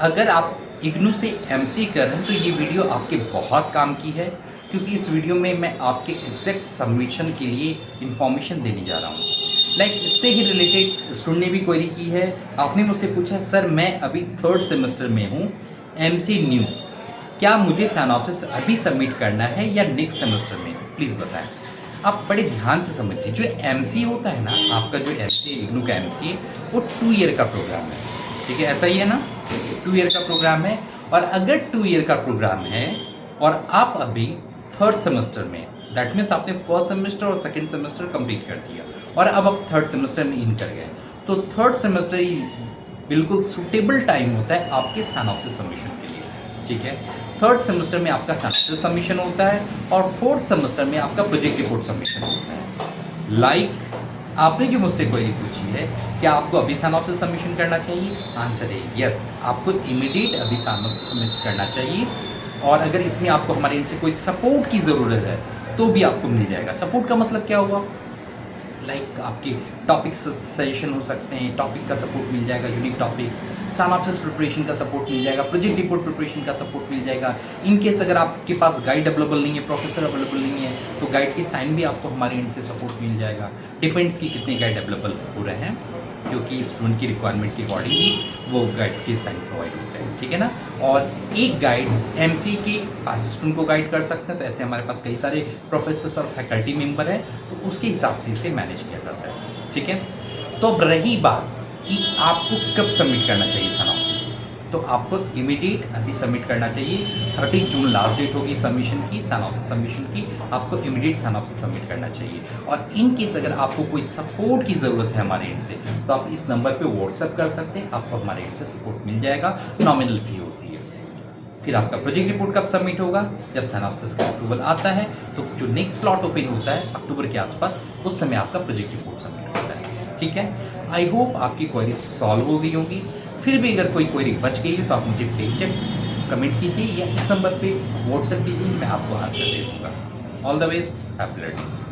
अगर आप इग्नू से एमसी कर रहे हैं तो ये वीडियो आपके बहुत काम की है, क्योंकि इस वीडियो में मैं आपके एग्जैक्ट सबमिशन के लिए इन्फॉर्मेशन देने जा रहा हूँ। इससे ही रिलेटेड स्टूडेंट ने भी क्वेरी की है। आपने मुझसे पूछा, सर मैं अभी 3rd सेमेस्टर में हूँ, एमसी न्यू, क्या मुझे सिनॉप्सिस अभी सबमिट करना है या नेक्स्ट सेमेस्टर में? प्लीज़ बताएं। आप बड़े ध्यान से समझिए, जो एमसी होता है ना, आपका जो एमसी इग्नू का एमसी है वो 2 ईयर का प्रोग्राम है। ठीक है, ऐसा ही है ना, 2 ईयर का प्रोग्राम है। और अगर 2 ईयर का प्रोग्राम है और आप अभी 3rd सेमेस्टर में, दैट मीन्स आपने 1st सेमेस्टर और 2nd सेमेस्टर कंप्लीट कर दिया और अब आप 3rd सेमेस्टर में इन कर गए, तो 3rd सेमेस्टर ही बिल्कुल सूटेबल टाइम होता है आपके सिनॉप्सिस सबमिशन के लिए। ठीक है, 3rd सेमेस्टर में आपका सिनॉप्सिस सबमिशन होता है और 4th सेमेस्टर में आपका प्रोजेक्ट रिपोर्ट सबमिशन होता है। आपने जो मुझसे क्वेरी पूछी है, क्या आपको अभी सिनॉप्सिस सबमिशन करना चाहिए? आंसर है यस, आपको इमीडिएट अभी सिनॉप्सिस सबमिट करना चाहिए। और अगर इसमें आपको हमारे इनसे कोई सपोर्ट की ज़रूरत है तो भी आपको मिल जाएगा। सपोर्ट का मतलब क्या हुआ? आपके टॉपिक सजेशन हो सकते हैं, टॉपिक का सपोर्ट मिल जाएगा, यूनिक टॉपिक, सिनॉप्सिस प्रिपरेशन का सपोर्ट मिल जाएगा, प्रोजेक्ट रिपोर्ट प्रिपरेशन का सपोर्ट मिल जाएगा। इन केस अगर आपके पास गाइड अवेलेबल नहीं है, प्रोफेसर अवेलेबल नहीं है, तो गाइड के साइन भी आपको हमारे एंड से सपोर्ट मिल जाएगा। डिपेंड्स कि कितने गाइड अवेलेबल हो रहे हैं, क्योंकि स्टूडेंट की रिक्वायरमेंट के अकॉर्डिंग ही वो गाइड के साइन प्रोवाइड होते हैं। ठीक है ना, और एक गाइड एमसी के 5 स्टूडेंट को गाइड कर सकते हैं, तो ऐसे हमारे पास कई सारे प्रोफेसर्स और फैकल्टी मेंबर हैं, तो उसके हिसाब से इसे मैनेज किया जाता है। ठीक है, तो अब रही बात कि आपको कब सबमिट करना चाहिए सिनॉप्सिस, तो आपको इमीडिएट अभी सबमिट करना चाहिए। 30 जून लास्ट डेट होगी सबमिशन की, सिनॉप्सिस सबमिशन की। आपको इमीडिएट सिनॉप्सिस सबमिट करना चाहिए। और इन केस अगर आपको कोई सपोर्ट की ज़रूरत है हमारे एंड से, तो आप इस नंबर पे व्हाट्सएप कर सकते हैं, आपको हमारे एंड से सपोर्ट मिल जाएगा। नॉमिनल फ़ी होती है। फिर आपका प्रोजेक्ट रिपोर्ट कब सबमिट होगा? जब सिनॉप्सिस का अप्रूवल आता है, तो जो नेक्स्ट स्लॉट ओपन होता है अक्टूबर के आसपास, उस समय आपका प्रोजेक्ट रिपोर्ट सबमिट होता है। ठीक है, आई होप आपकी क्वेरी सॉल्व हो गई होगी। फिर भी अगर कोई क्वेरी बच गई है तो आप मुझे बेझिझक कमेंट कीजिए या इस नंबर पे व्हाट्सएप कीजिए, मैं आपको आंसर दे दूँगा। All the best, happy learning.